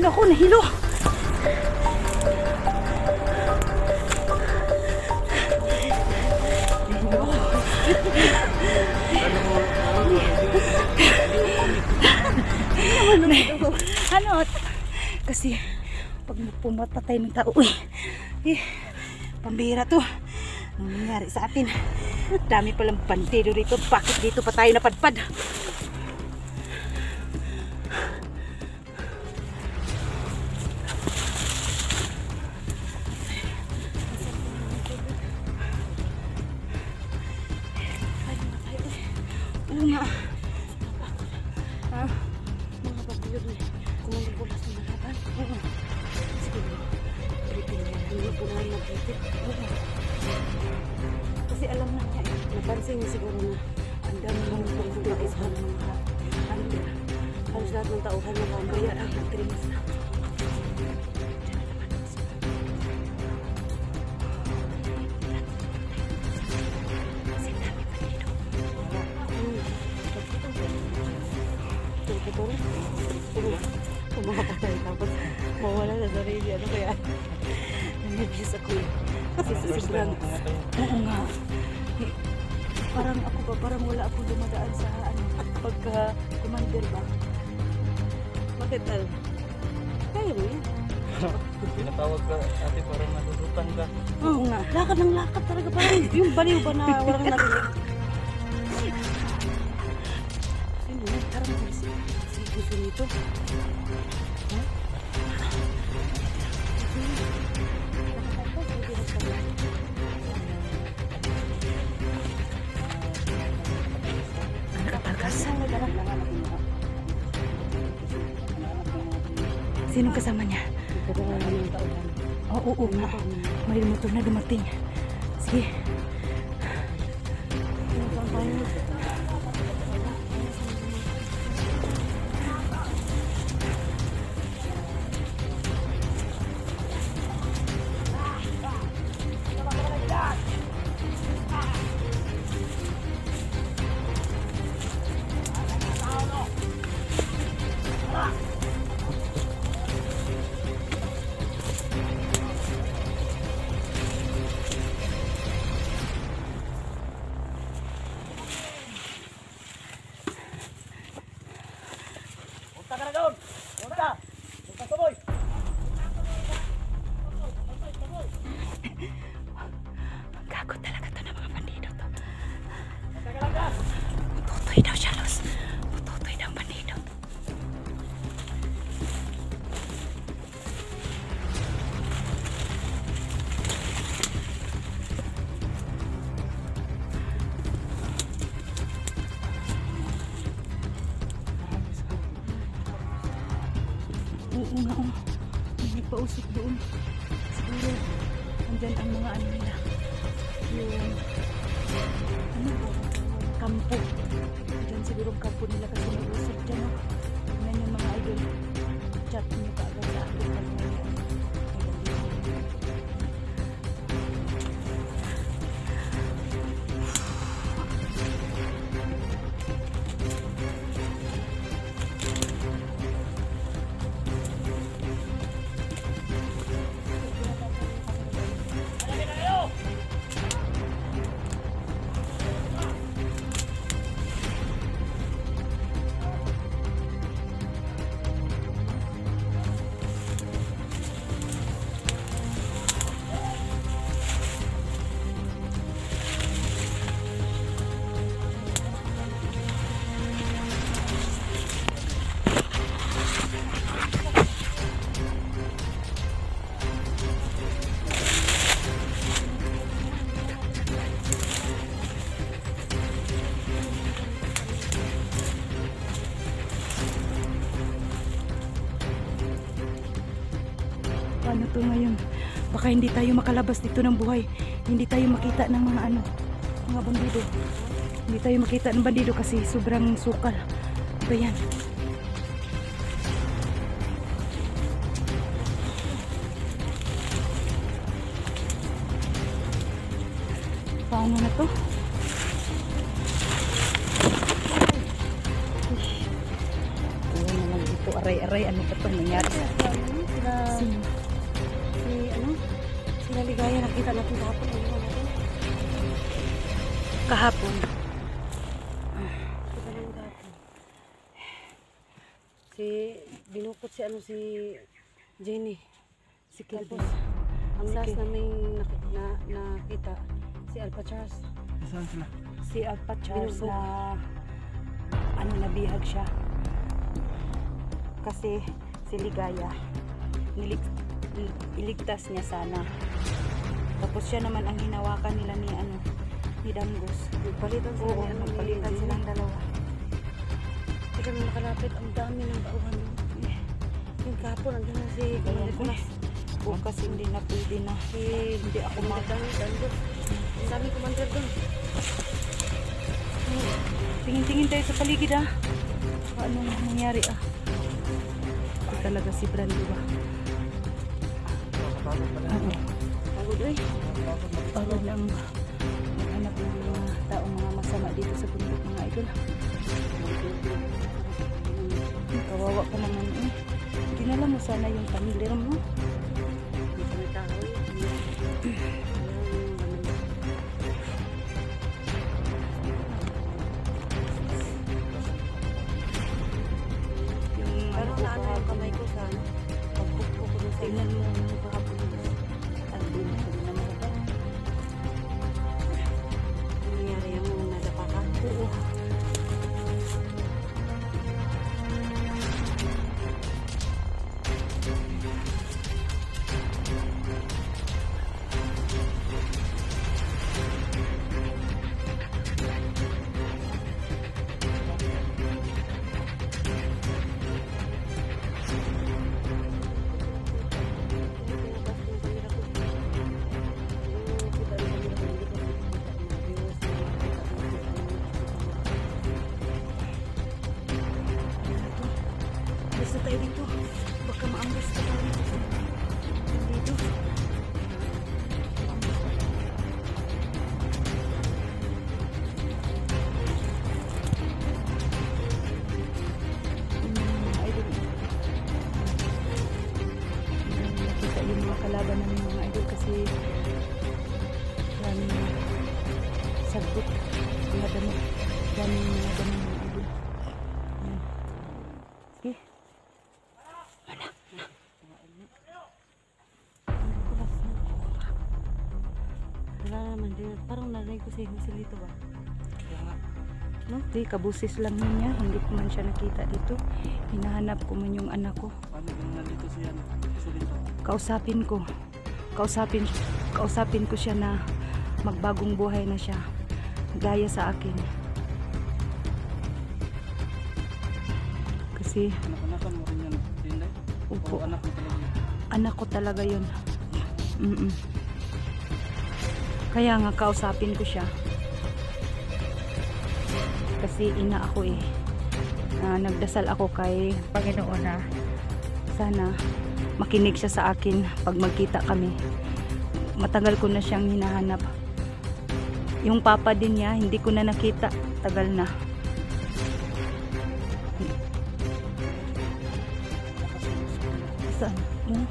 Naku, nahilo. Ano? Kasi pag pumatatay ng tao, pambihira to. Anong nangyari sa atin? Dami palang bandido rito. Bakit dito pa tayo napadpad? Oo nga. Mga bagyo doon. Kumulibulas ng harapan. Oo. Sige. Briefing niya. Hindi ko na nag-briefing. Oo. Kasi alam na niya eh. Napansin niya siguro na ang dami ng pagkakais ng mga under. Halos lahat ng tauhan na kambaya ang nag-trains na. Pumakatay tapos mawala na sarili. Ano kaya? Nervous ako eh. Kasi sobrang... Oo nga. Parang ako ba? Parang wala ako dumadaan sa ano, pagka-commander ba? Bakit alam? Kaya mo yan. Pinatawag ka ate parang natutukan ka. Oo nga. Lakad ng lakad talaga. Parang yung baliw ba na walang narinig? Sino yun? Parang si gusto nito. Sinong kasama niya? Oo nga. May motor na dumating. Sige. Gago talaga to ng mga bandido to. Tutoy daw siya, Los. Tutoy daw ang bandido. Oo nga, oh. May nagpausok doon. Siguro, andyan ang mga ano nila. Yung, ano ba? Kampo. Andyan siguro ang kampo nila kasi nag-usok dyan, oh. Tignan yung mga idol. Chat nyo ka agad sa akin. Paano to ngayon? Baka hindi tayo makalabas dito ng buhay. Hindi tayo makita ng mga ano, mga bandido. Hindi tayo makita ng bandido kasi sobrang sukal. Ano ba yan? Paano na to? Ayun na lang dito. aray-aray, ano ba itong nangyari? Sino? Sila Ligaya, nakita natin kahapon. Kahapon. Kita natin kahapon. Binukot si Jenny. Si Kelvin. Ang last na may nakita, si Alpha Charles. Saan sila? Si Alpha Charles Binugbog. na nabihag siya. Kasi si Ligaya, iligtas niya sana. Tapos siya naman ang hinawakan nila ni Danggos. Palitan sila Oo, ni nagpalitan Jenny. silang dalawa. Hindi kami makalapit. Ang dami ng bauhan. Yung kahapon, andun na si Ayan Commander ko na. Kulas. Bukas hindi na pwede na. Hindi ako Danggos. Ang daming commander doon. Tingin-tingin tayo sa paligid anong nangyari Ito talaga si Brando ba? Nakapagod pala. Oo. Pagod eh. Pagod lang maghanap ng mga taong mga masama dito sa bundok mga idol. Kawawa ka naman Dinala mo sana yung pamilya mo. Hindi kami tao eh. Yung Pero ko naano yung kahapon. kamay ko sa pagkukpo ko doon sa Tingnan mo yung kahapon. Album ko din naman ito. nangyari yung nadapakan. Oo. Basta tayo dito. Baka maambas ka tayo. Dito. Idol. Nakita yung mga kalaban namin mga idol kasi daming sagot. Mga damo. Daming mga damo mga idol. Yan. Sige. Wala naman din. Parang narinig ko sa silito ba? Kaya nga. No, di kabusis lang niya, hindi ko man siya nakita dito. Hinahanap ko man yung anak ko. Paano yung nandito siya? Isa dito. Kausapin ko siya na magbagong buhay na siya. Gaya sa akin. Kasi Anak-anakan mo rin yan. Tinday? upo, O anak mo talaga yun? anak ko talaga yun. Kaya nga kausapin ko siya. Kasi ina ako nagdasal ako kay Panginoon na sana makinig siya sa akin pag magkita kami. Matagal ko na siyang hinahanap. Yung papa din niya, hindi ko na nakita. Tagal na. Saan? Yan.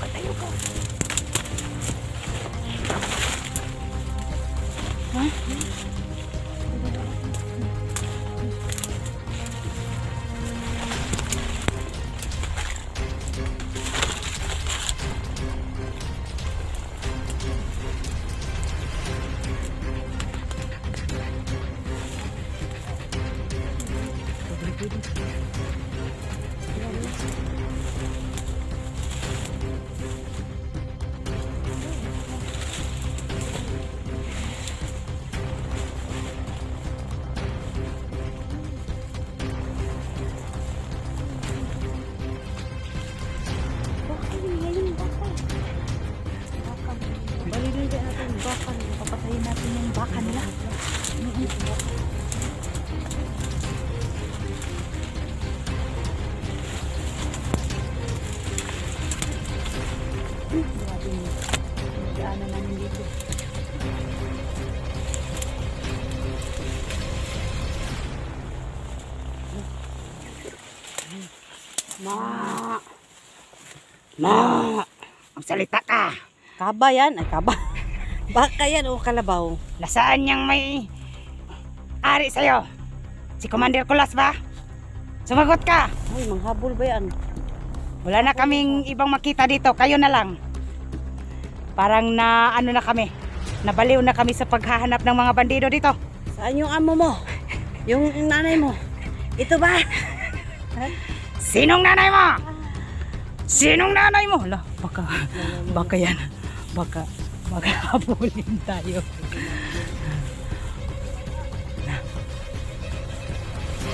Tayo ka. Ha? Balilin natin yung baka. Papatayin natin yung baka nila. daanan namin dito. Ma! Ma! Magsalita ka. Kaba yan. Ay, kaba. Baka yan o kalabaw. Nasaan niyang may ari sa'yo? Si Commander Kulas ba? Sumagot ka. Ay, manghabol ba yan? Wala na kaming ibang makita dito. Kayo na lang. Parang na ano na kami. Nabaliw na kami sa paghahanap ng mga bandido dito. Saan yung amo mo? Yung nanay mo? Ito ba? Sinong nanay mo? Sinong nanay mo? Hala, baka yan. Baka habulin tayo.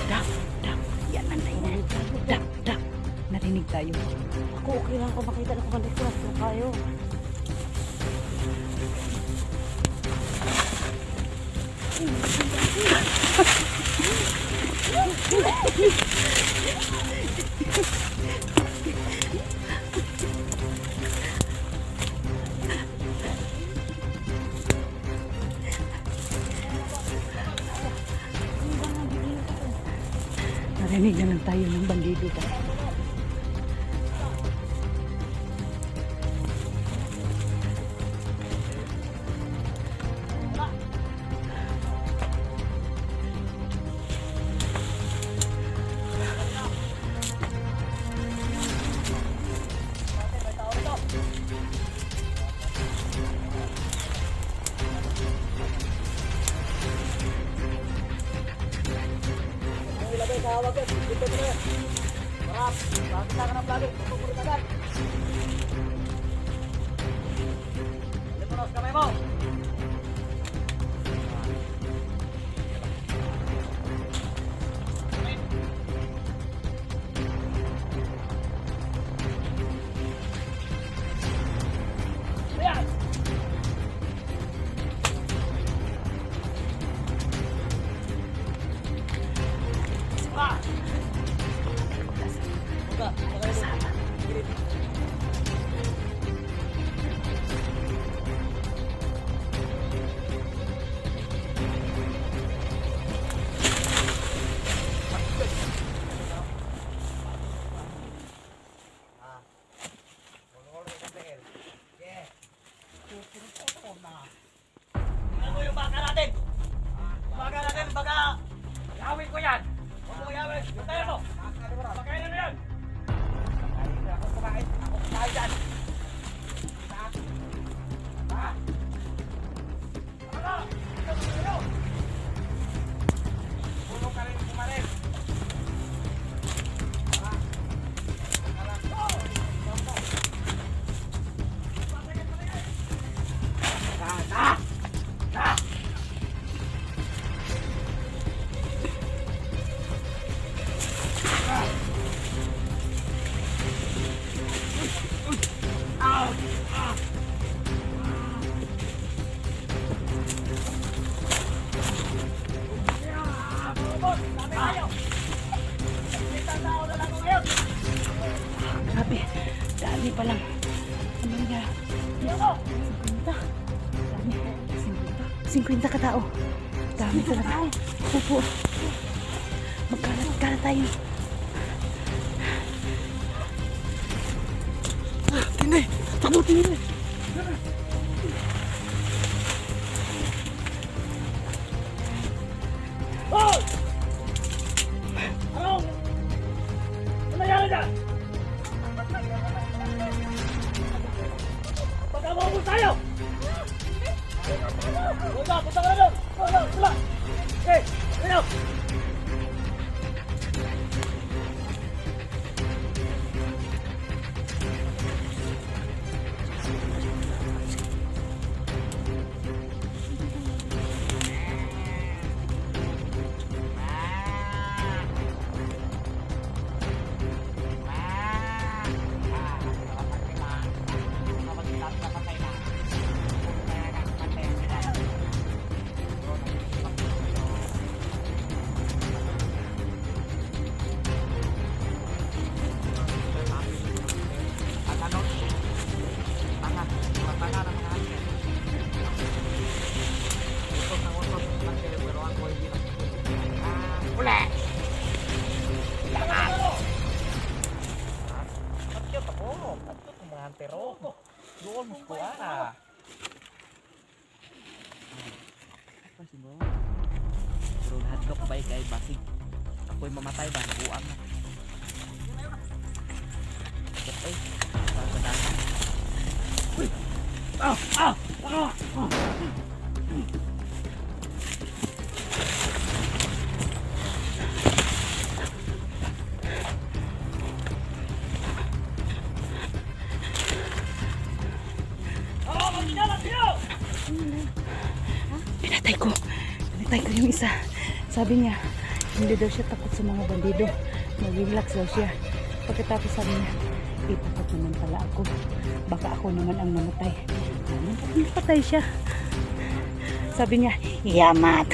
Dak. Yan ang nanay. Dak. Narinig tayo. Ako okay lang kung makita na Commander Kulas na tayo. Narinig na lang tayo ng bandido. Ano yung baka natin? Baka natin, baka yawin ko yan. Huwag mo yawin. Bantayan mo. Pakainin mo yan. Ako kumain dyan. Puno ka rin kumarin. Grabe, dami pa lang. Ano nga? 50 ka tao. Dami talaga. Opo. Magkalat tayo. Tinay! Takbo, tinay! Oh! Ano? Ano nangyari dyan? Pagkabawang tayo! Punta ka na doon! Punta! Okay, ano? siguro. Pero lahat ko pa kay basig. Ako'y mamatay ba? Buang na. Okay. Uy! Ah! Ah! Ah! Ah! Pinatay ko yung isa. Sabi niya, hindi daw siya takot sa mga bandido. Mag-relax daw siya. Pagkatapos sabi niya, itakot naman pala ako. Baka ako naman ang mamatay. Napatay siya. Sabi niya, yamat.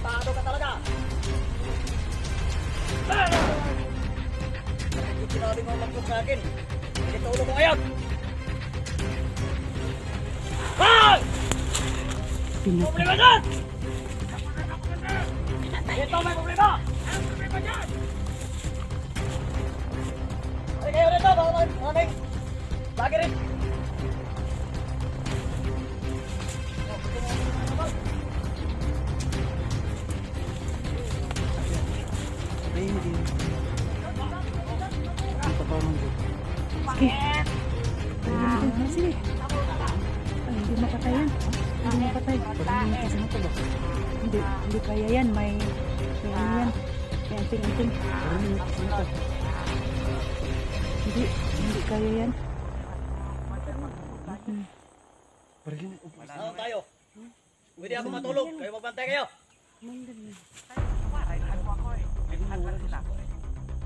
Tado ka talaga. Yung sinabi mo magpog sa akin. Itulog ko ngayon. Hoy! Problema dyan! Ito may problema! Ang problema dyan! Ay kayo rito, mga lagi rin. Sige. Ay, hindi mapatay yan. Hindi mapatay. Hindi kaya yan. May ano yan. May anting-anting. Hindi kaya yan. Saan tayo? Pwede ako matulog. Kayo magbantay kayo.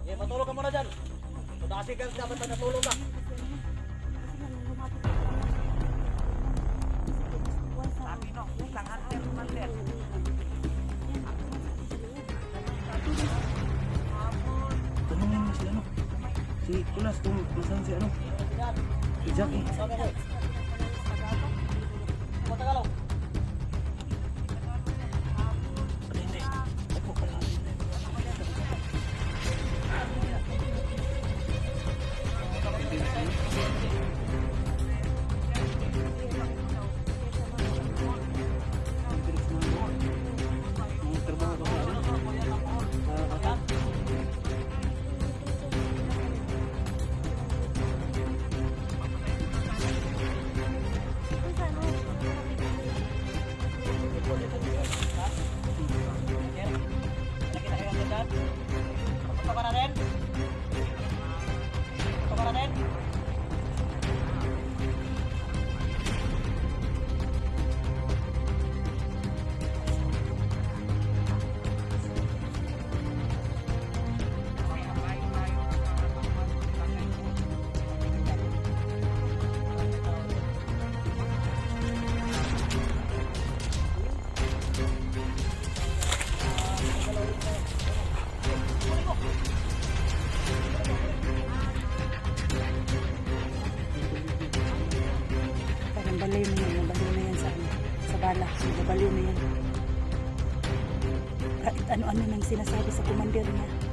Okay, matulog ka muna dyan. Kasi dapat na natulog ka. Tanungin mo si ano? Si Kulas kung nasaan si ano? Si Jackie. Matagalaw. Baliw na yan. Nabaliw na yan sa bala. Nabaliw na yan. Kahit ano-ano nang sinasabi sa commander niya.